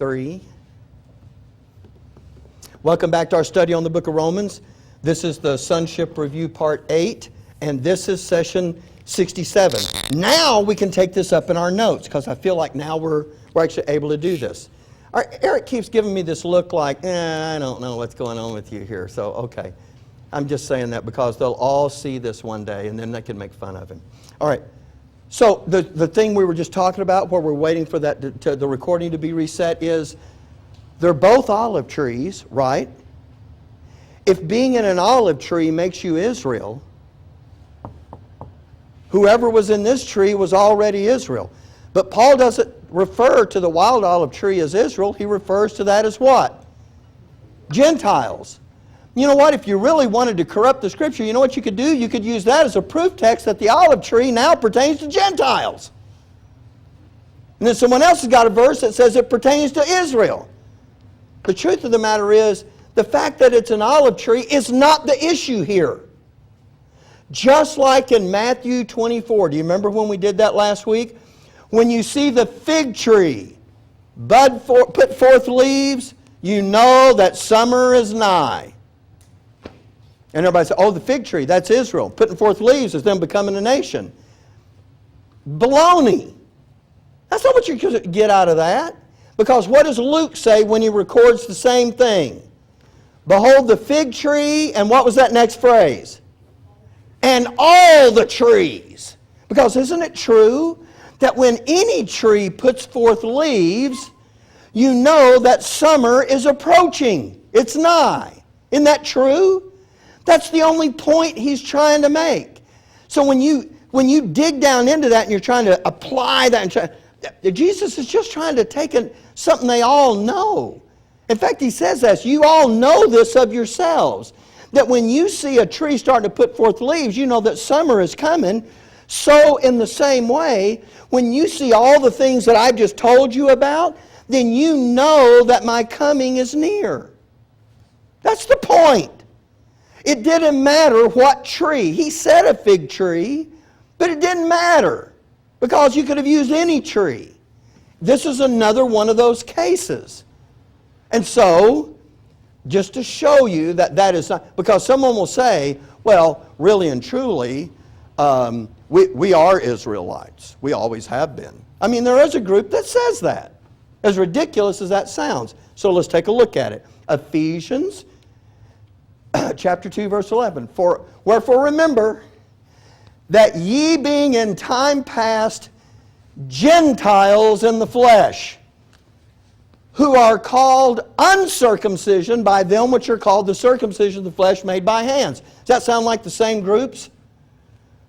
3. Welcome back to our study on the book of Romans. This is the Sonship Review Part 8, and this is session 67. Now we can take this up in our notes, because I feel like now we're actually able to do this. Eric keeps giving me this look like, I don't know what's going on with you here, so okay. I'm just saying that because they'll all see this one day, and then they can make fun of him. All right. So the thing we were just talking about, where we're waiting for that the recording to be reset, is they're both olive trees, right? If being in an olive tree makes you Israel, whoever was in this tree was already Israel. But Paul doesn't refer to the wild olive tree as Israel. He refers to that as what? Gentiles. You know what? If you really wanted to corrupt the Scripture, you know what you could do? You could use that as a proof text that the olive tree now pertains to Gentiles. And then someone else has got a verse that says it pertains to Israel. The truth of the matter is, the fact that it's an olive tree is not the issue here. Just like in Matthew 24. Do you remember when we did that last week? When you see the fig tree put forth leaves, you know that summer is nigh. And everybody says, oh, the fig tree, that's Israel. Putting forth leaves is them becoming a nation. Baloney. That's not what you get out of that. Because what does Luke say when he records the same thing? Behold the fig tree, and what was that next phrase? And all the trees. Because isn't it true that when any tree puts forth leaves, you know that summer is approaching. It's nigh. Isn't that true? That's the only point he's trying to make. So when you dig down into that and you're trying to apply that, Jesus is just trying to take something they all know. In fact, he says this, you all know this of yourselves, that when you see a tree starting to put forth leaves, you know that summer is coming. So in the same way, when you see all the things that I've just told you about, then you know that my coming is near. That's the point. It didn't matter what tree. He said a fig tree, but it didn't matter because you could have used any tree. This is another one of those cases. And so, just to show you that that is not, because someone will say, well, really and truly, we are Israelites. We always have been. I mean, there is a group that says that, as ridiculous as that sounds. So let's take a look at it. Ephesians chapter 2, verse 11. Wherefore remember that ye being in time past Gentiles in the flesh, who are called uncircumcision by them which are called the circumcision of the flesh made by hands. Does that sound like the same groups?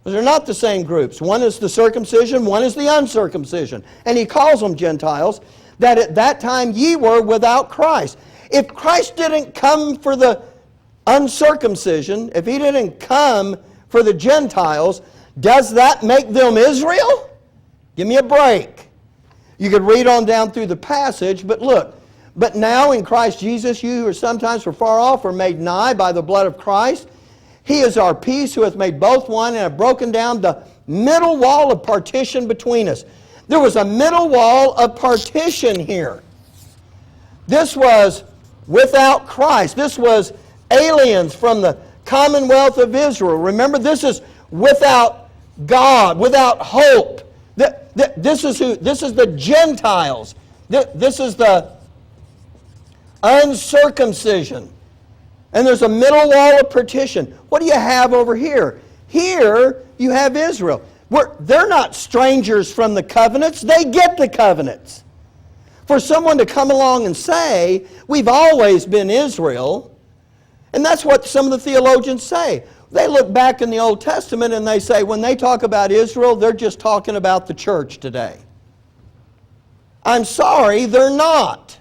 They're not the same groups. One is the circumcision, one is the uncircumcision. And he calls them Gentiles, that at that time ye were without Christ. If Christ didn't come for the uncircumcision, if he didn't come for the Gentiles, does that make them Israel? Give me a break. You could read on down through the passage, but look, but now in Christ Jesus, you who are sometimes were far off are made nigh by the blood of Christ. He is our peace, who hath made both one, and hath broken down the middle wall of partition between us. There was a middle wall of partition here. This was without Christ. This was aliens from the commonwealth of Israel. Remember, this is without God, without hope. This is the Gentiles. This is the uncircumcision. And there's a middle wall of partition. What do you have over here? Here you have Israel. They're not strangers from the covenants. They get the covenants. For someone to come along and say, we've always been Israel, and that's what some of the theologians say. They look back in the Old Testament and they say when they talk about Israel, they're just talking about the church today. I'm sorry, they're not.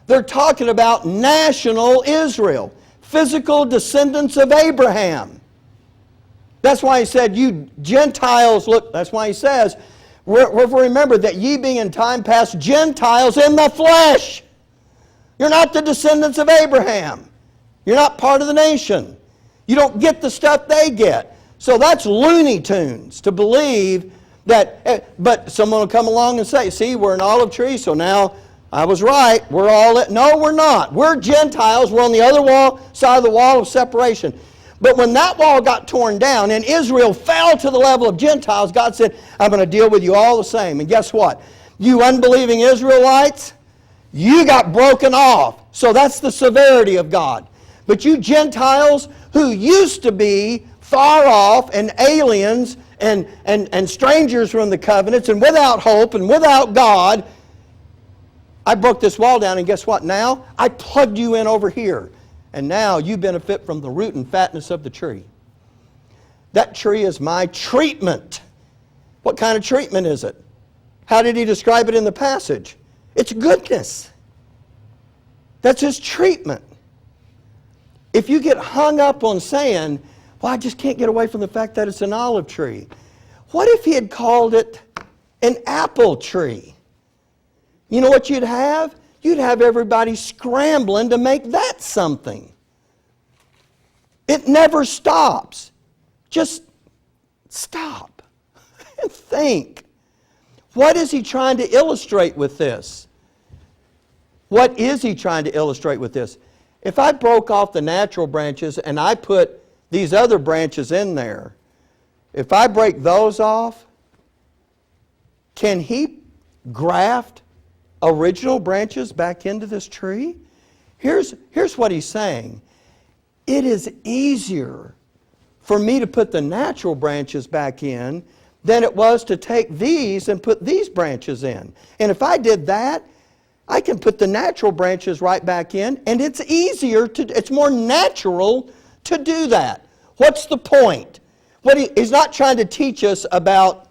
They're talking about national Israel, physical descendants of Abraham. That's why he said, you Gentiles, look, that's why he says, remember that ye being in time past Gentiles in the flesh. You're not the descendants of Abraham. You're not part of the nation. You don't get the stuff they get. So that's Looney Tunes to believe that, but someone will come along and say, see, we're an olive tree, so now I was right. We're all, no, we're not. We're Gentiles. We're on the other side of the wall of separation. But when that wall got torn down and Israel fell to the level of Gentiles, God said, I'm going to deal with you all the same. And guess what? You unbelieving Israelites, you got broken off. So that's the severity of God. But you Gentiles who used to be far off and aliens and strangers from the covenants and without hope and without God, I broke this wall down, and guess what? Now I plugged you in over here. And now you benefit from the root and fatness of the tree. That tree is my treatment. What kind of treatment is it? How did he describe it in the passage? It's goodness. That's his treatment. If you get hung up on saying, well, I just can't get away from the fact that it's an olive tree. What if he had called it an apple tree? You know what you'd have? You'd have everybody scrambling to make that something. It never stops. Just stop and think. What is he trying to illustrate with this? What is he trying to illustrate with this? If I broke off the natural branches and I put these other branches in there, if I break those off, can he graft original branches back into this tree? Here's what he's saying. It is easier for me to put the natural branches back in than it was to take these and put these branches in. And if I did that, I can put the natural branches right back in, and it's easier it's more natural to do that. What's the point? He's not trying to teach us about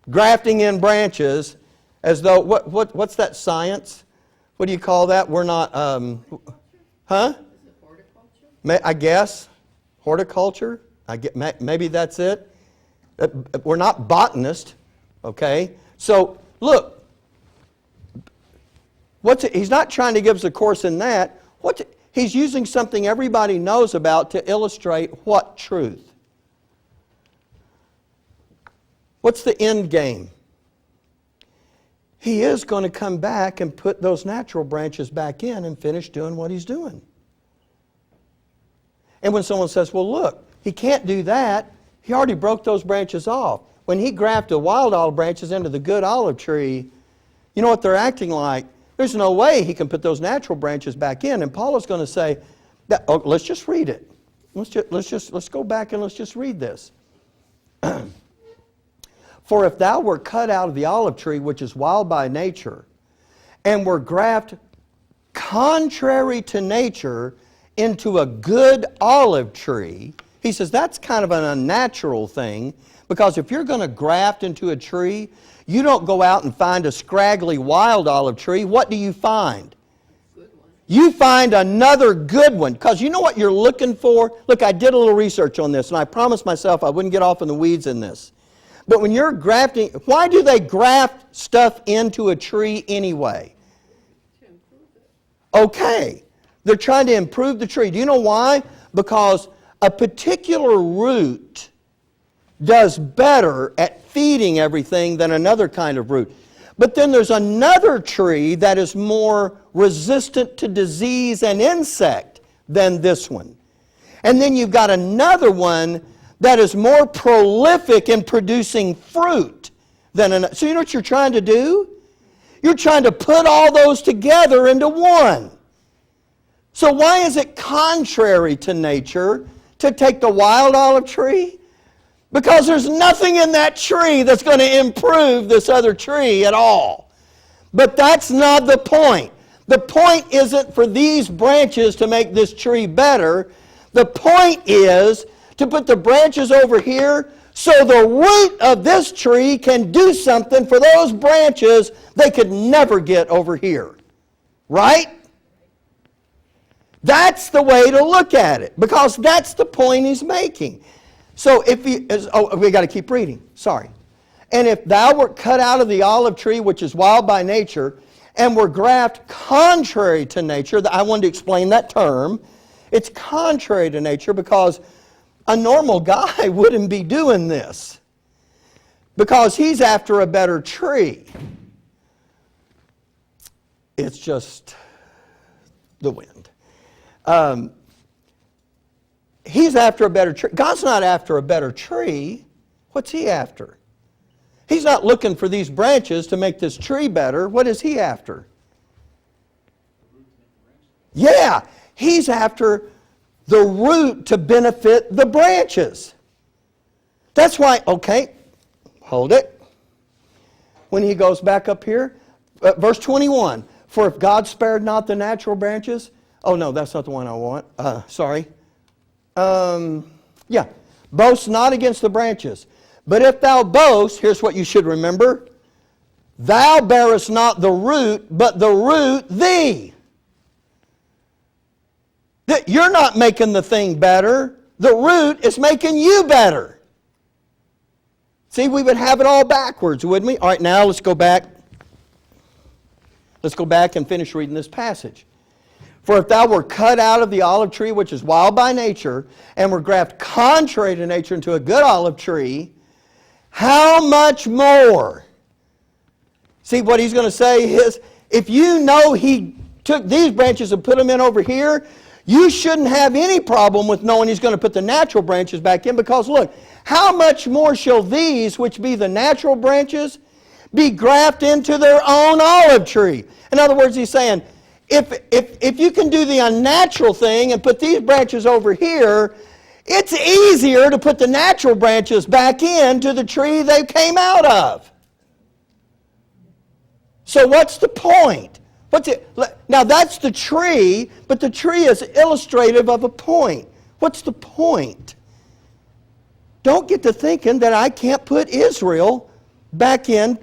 grafting in branches as though, what's that science? What do you call that? We're not, huh? Is it horticulture? I guess. Horticulture? Maybe that's it. We're not botanists, okay? So, look. He's not trying to give us a course in that. He's using something everybody knows about to illustrate what truth? What's the end game? He is going to come back and put those natural branches back in and finish doing what he's doing. And when someone says, well, look, he can't do that, he already broke those branches off. When he grafted wild olive branches into the good olive tree, you know what they're acting like? There's no way he can put those natural branches back in. And Paul is going to say, let's just read it. Let's go back and let's just read this. For if thou were cut out of the olive tree, which is wild by nature, and were grafted contrary to nature into a good olive tree, he says that's kind of an unnatural thing, because if you're going to graft into a tree, you don't go out and find a scraggly wild olive tree. What do you find? Good one. You find another good one, because you know what you're looking for? Look, I did a little research on this, and I promised myself I wouldn't get off in the weeds in this. But when you're grafting, why do they graft stuff into a tree anyway? To improve it. Okay. They're trying to improve the tree. Do you know why? Because a particular root does better at feeding everything than another kind of root. But then there's another tree that is more resistant to disease and insect than this one. And then you've got another one that is more prolific in producing fruit than another. So you know what you're trying to do? You're trying to put all those together into one. So why is it contrary to nature to take the wild olive tree? Because there's nothing in that tree that's going to improve this other tree at all. But that's not the point. The point isn't for these branches to make this tree better. The point is to put the branches over here so the root of this tree can do something for those branches they could never get over here. Right? That's the way to look at it, because that's the point he's making. So we got to keep reading. Sorry. And if thou wert cut out of the olive tree, which is wild by nature, and were grafted contrary to nature, I wanted to explain that term. It's contrary to nature because a normal guy wouldn't be doing this, because he's after a better tree. It's just the wind. He's after a better tree. God's not after a better tree. What's He after? He's not looking for these branches to make this tree better. What is He after? Yeah, He's after the root to benefit the branches. That's why, okay, hold it. When he goes back up here, verse 21, for if God spared not the natural branches, oh no, that's not the one I want, sorry. Yeah, boast not against the branches. But if thou boast, here's what you should remember, thou bearest not the root, but the root thee. That you're not making the thing better, the root is making you better. See, we would have it all backwards, wouldn't we? All right, now let's go back. Let's go back and finish reading this passage. For if thou were cut out of the olive tree, which is wild by nature, and were grafted contrary to nature into a good olive tree, how much more? See, what he's going to say is, if you know He took these branches and put them in over here, you shouldn't have any problem with knowing He's going to put the natural branches back in, because look, how much more shall these, which be the natural branches, be grafted into their own olive tree? In other words, he's saying, if you can do the unnatural thing and put these branches over here, it's easier to put the natural branches back into the tree they came out of. So what's the point? Now that's the tree, but the tree is illustrative of a point. What's the point? Don't get to thinking that I can't put Israel back in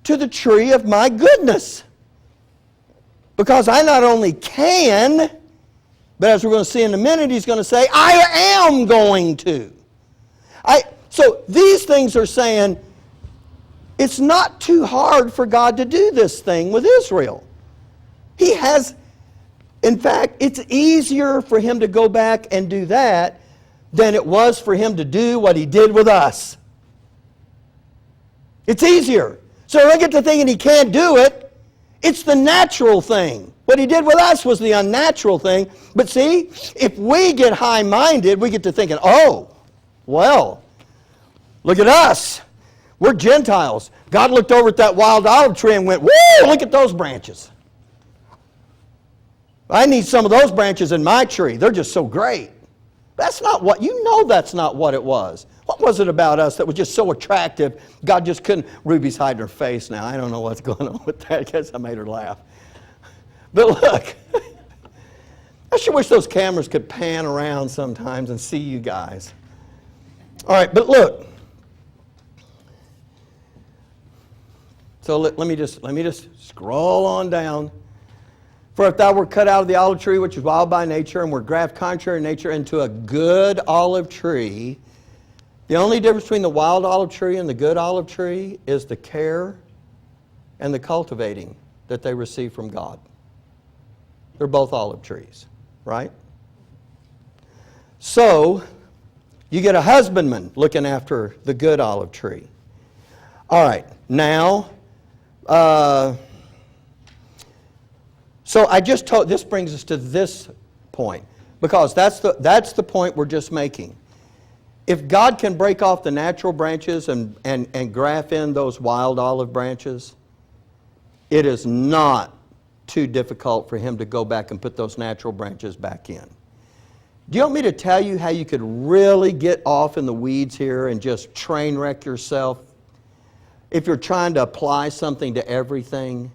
to the tree of my goodness. Because I not only can, but as we're going to see in a minute, he's going to say, I am going to. So these things are saying, it's not too hard for God to do this thing with Israel. He has, in fact, it's easier for Him to go back and do that than it was for Him to do what He did with us. It's easier. So when I get to thinking He can't do it, it's the natural thing. What He did with us was the unnatural thing. But see, if we get high-minded, we get to thinking, oh, well, look at us. We're Gentiles. God looked over at that wild olive tree and went, woo, look at those branches. I need some of those branches in my tree. They're just so great. That's not what, you know that's not what it was. What was it about us that was just so attractive, God just couldn't, Ruby's hiding her face now. I don't know what's going on with that. I guess I made her laugh. But look, I sure wish those cameras could pan around sometimes and see you guys. All right, but look. So let me just scroll on down. For if thou were cut out of the olive tree, which is wild by nature, and were grafted contrary to nature into a good olive tree, the only difference between the wild olive tree and the good olive tree is the care and the cultivating that they receive from God. They're both olive trees, right? So, you get a husbandman looking after the good olive tree. All right, now, so I just told, this brings us to this point, because that's the point we're just making. If God can break off the natural branches and graft in those wild olive branches, it is not too difficult for Him to go back and put those natural branches back in. Do you want me to tell you how you could really get off in the weeds here and just train wreck yourself if you're trying to apply something to everything?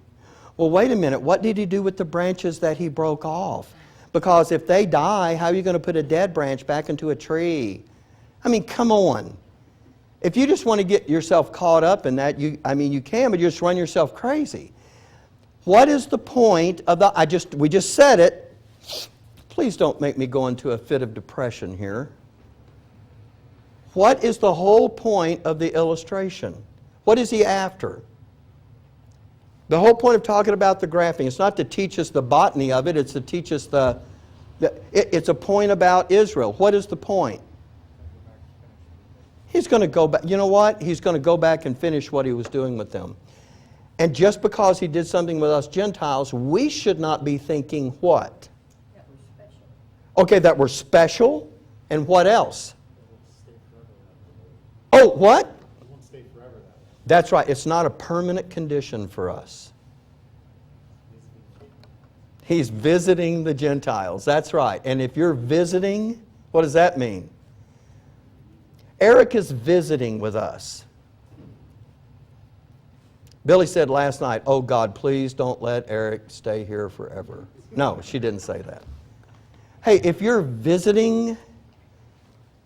Well, wait a minute. What did He do with the branches that He broke off? Because if they die, how are you going to put a dead branch back into a tree? I mean, come on. If you just want to get yourself caught up in that, you can, but you just run yourself crazy. What is the point of we just said it. Please don't make me go into a fit of depression here. What is the whole point of the illustration? What is He after? The whole point of talking about the grafting, it's not to teach us the botany of it, it's to teach us it's a point about Israel. What is the point? He's going to go back, you know what? He's going to go back and finish what He was doing with them. And just because He did something with us Gentiles, we should not be thinking what? That was special. Okay, that we're special. And what else? Oh, what? It won't stay forever that way. That's right. It's not a permanent condition for us. He's visiting the Gentiles. That's right. And if you're visiting, what does that mean? Eric is visiting with us. Billy said last night, "Oh God, please don't let Eric stay here forever." No, she didn't say that. Hey, if you're visiting,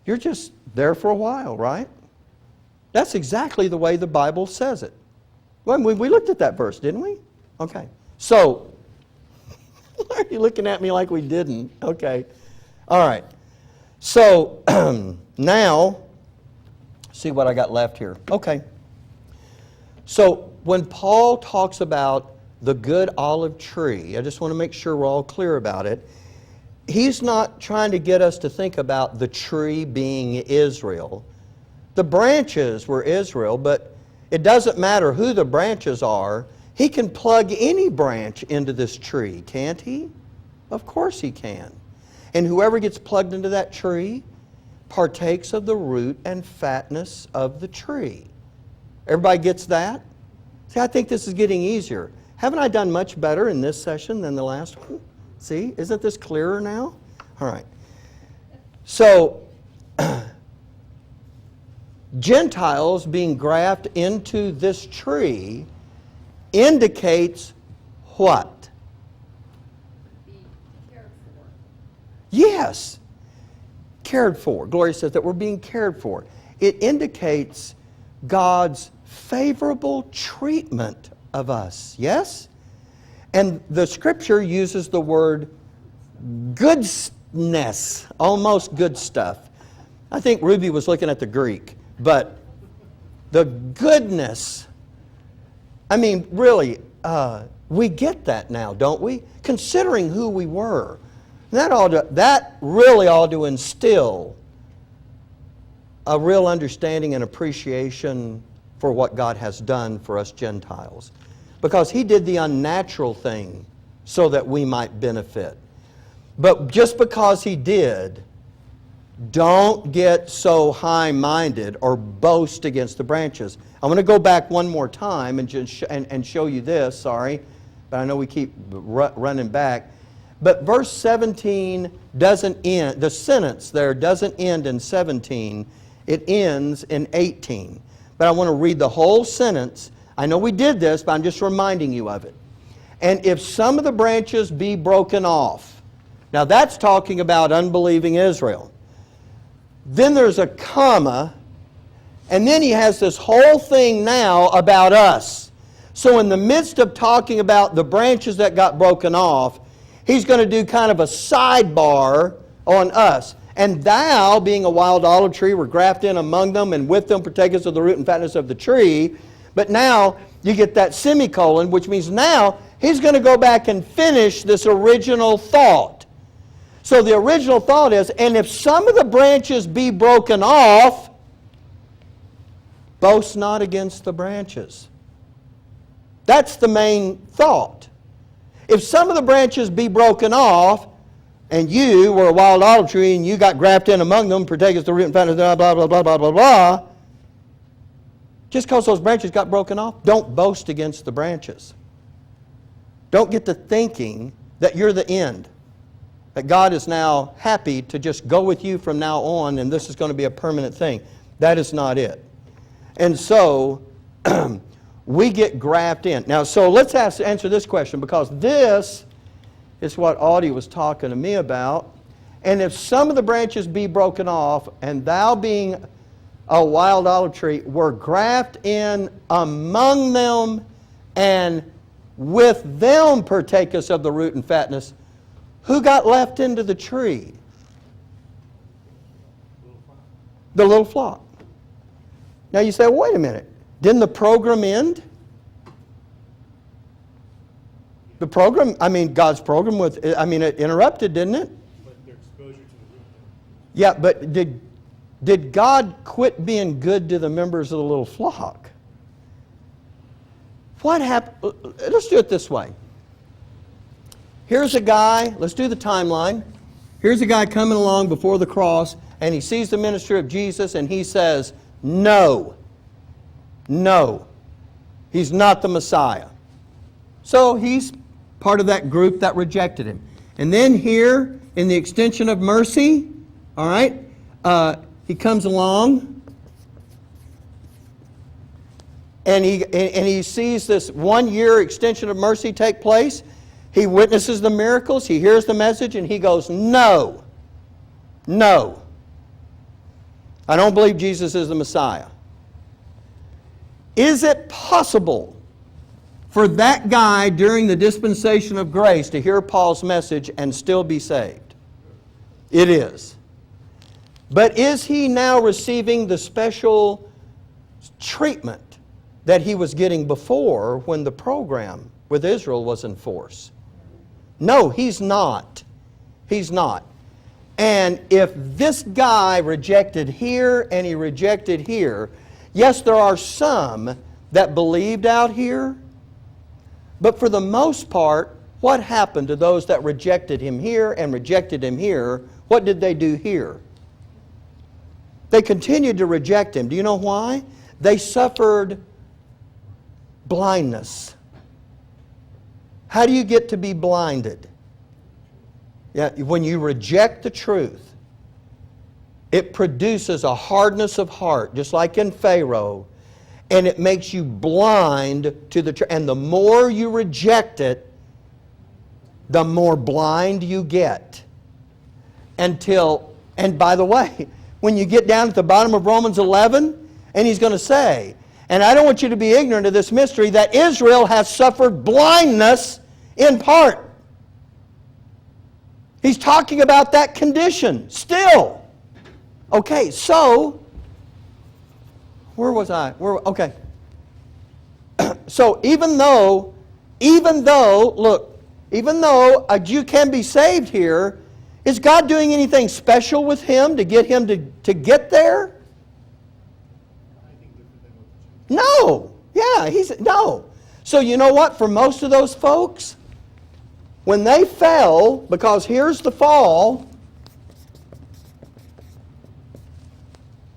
you're just there for a while, right? That's exactly the way the Bible says it. Well, we looked at that verse, didn't we? Okay. So, why are you looking at me like we didn't? Okay. All right. So, now, see what I got left here. Okay. So, when Paul talks about the good olive tree, I just want to make sure we're all clear about it. He's not trying to get us to think about the tree being Israel. The branches were Israel, but it doesn't matter who the branches are. He can plug any branch into this tree, can't he? Of course he can. And whoever gets plugged into that tree partakes of the root and fatness of the tree. Everybody gets that? See, I think this is getting easier. Haven't I done much better in this session than the last one? See, isn't this clearer now? All right. So, Gentiles being grafted into this tree indicates what? Be cared for. Yes, cared for. Gloria says that we're being cared for. It indicates God's favorable treatment of us, yes? And the Scripture uses the word goodness, almost good stuff. I think Ruby was looking at the Greek, but the goodness, I mean, really, we get that now, don't we? Considering who we were. That really ought to instill a real understanding and appreciation for what God has done for us Gentiles. Because He did the unnatural thing so that we might benefit. But just because He did, don't get so high-minded or boast against the branches. I'm going to go back one more time and show you this, sorry, but I know we keep running back. But verse 17 doesn't end, the sentence there doesn't end in 17, it ends in 18. But I want to read the whole sentence. I know we did this, but I'm just reminding you of it. And if some of the branches be broken off, now that's talking about unbelieving Israel. Then there's a comma, and then he has this whole thing now about us. So in the midst of talking about the branches that got broken off, he's going to do kind of a sidebar on us. And thou, being a wild olive tree, were grafted in among them, and with them partakers of the root and fatness of the tree. But now you get that semicolon, which means now he's going to go back and finish this original thought. So the original thought is, and if some of the branches be broken off, boast not against the branches. That's the main thought. If some of the branches be broken off, and you were a wild olive tree, and you got grafted in among them, partakers of the root and fatness, blah, blah, blah, blah, blah, blah, blah, just because those branches got broken off, don't boast against the branches. Don't get to thinking that you're the end. That God is now happy to just go with you from now on and this is going to be a permanent thing. That is not it. And so, we get grafted in. Now, so let's answer this question, because this is what Audie was talking to me about. And if some of the branches be broken off, and thou being a wild olive tree, were grafted in among them, and with them partakers of the root and fatness, who got left into the tree? The little flock. Now you say, well, wait a minute. Didn't the program end? The program, God's program it interrupted, didn't it? But their exposure to the root. Yeah, but did God quit being good to the members of the little flock? What happened? Let's do it this way. Here's a guy, let's do the timeline. Here's a guy coming along before the cross, and he sees the ministry of Jesus, and he says, no, he's not the Messiah. So he's part of that group that rejected him. And then here, in the extension of mercy, all right, he comes along, and he sees this 1 year extension of mercy take place. He witnesses the miracles, he hears the message, and he goes, no, I don't believe Jesus is the Messiah. Is it possible for that guy during the dispensation of grace to hear Paul's message and still be saved? It is. But is he now receiving the special treatment that he was getting before when the program with Israel was in force? No, he's not. He's not. And if this guy rejected here and he rejected here, yes, there are some that believed out here, but for the most part, what happened to those that rejected him here and rejected him here? What did they do here? They continued to reject him. Do you know why? They suffered blindness. How do you get to be blinded? Yeah, when you reject the truth, it produces a hardness of heart, just like in Pharaoh, and it makes you blind to the truth. And the more you reject it, the more blind you get. And by the way, when you get down at the bottom of Romans 11, and he's going to say, and I don't want you to be ignorant of this mystery, that Israel has suffered blindness in part. He's talking about that condition still. Okay, so, where was I? Okay. So even though a Jew can be saved here, is God doing anything special with him to get him to get there? No. Yeah, no. So you know what? For most of those folks, when they fell, because here's the fall,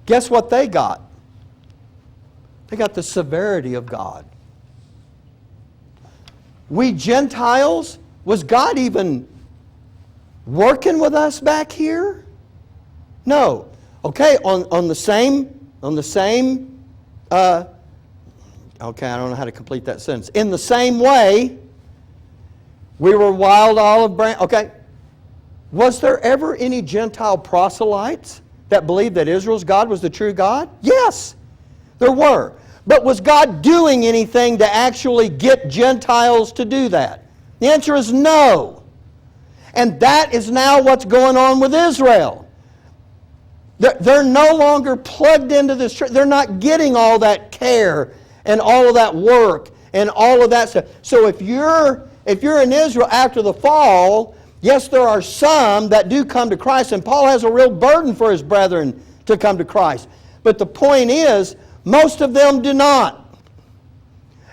guess what they got? They got the severity of God. We Gentiles, was God even working with us back here? No. Okay, on the same, okay, I don't know how to complete that sentence. In the same way, we were wild olive branch. Okay, was there ever any Gentile proselytes that believed that Israel's God was the true God? Yes, there were. But was God doing anything to actually get Gentiles to do that? The answer is no. And that is now what's going on with Israel. They're no longer plugged into this church. They're not getting all that care and all of that work and all of that stuff. So if you're in Israel after the fall, yes, there are some that do come to Christ, and Paul has a real burden for his brethren to come to Christ. But the point is, most of them do not.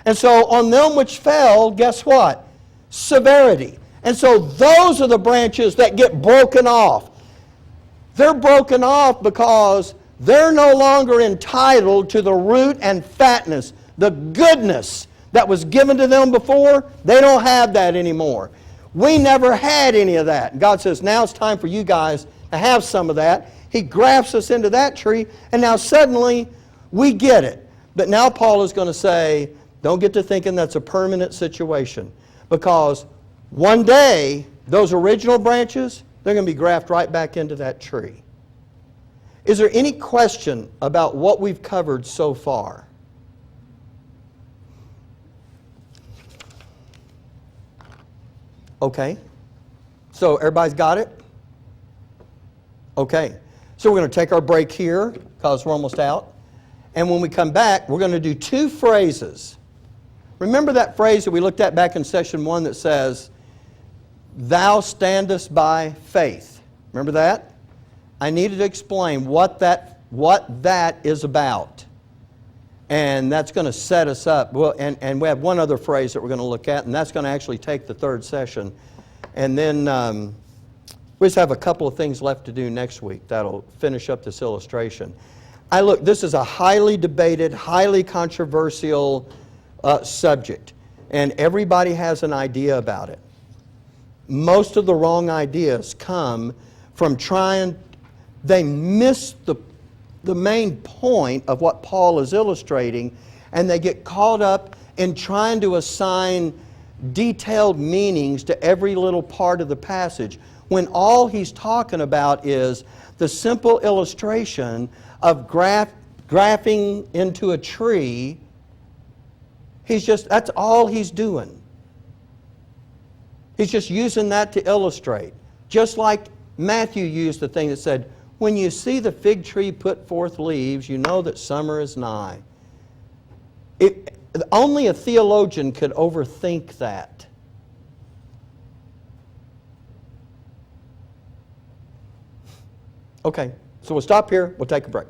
And so on them which fell, guess what? Severity. And so those are the branches that get broken off. They're broken off because they're no longer entitled to the root and fatness, the goodness that was given to them before. They don't have that anymore. We never had any of that. God says, now it's time for you guys to have some of that. He grafts us into that tree, and now suddenly we get it. But now Paul is going to say, don't get to thinking that's a permanent situation. Because one day, those original branches, they're going to be grafted right back into that tree. Is there any question about what we've covered so far? Okay. So everybody's got it? Okay. So we're going to take our break here because we're almost out. And when we come back, we're going to do two phrases. Remember that phrase that we looked at back in session 1 that says, "Thou standest by faith." Remember that? I needed to explain what that is about. And that's going to set us up. Well, and we have one other phrase that we're going to look at, and that's going to actually take the third session. And then we just have a couple of things left to do next week that'll finish up this illustration. This is a highly debated, highly controversial subject, and everybody has an idea about it. Most of the wrong ideas come from they miss the main point of what Paul is illustrating, and they get caught up in trying to assign detailed meanings to every little part of the passage, when all he's talking about is the simple illustration of graphing into a tree. That's all he's doing. He's just using that to illustrate. Just like Matthew used the thing that said, when you see the fig tree put forth leaves, you know that summer is nigh. Only a theologian could overthink that. Okay, so we'll stop here. We'll take a break.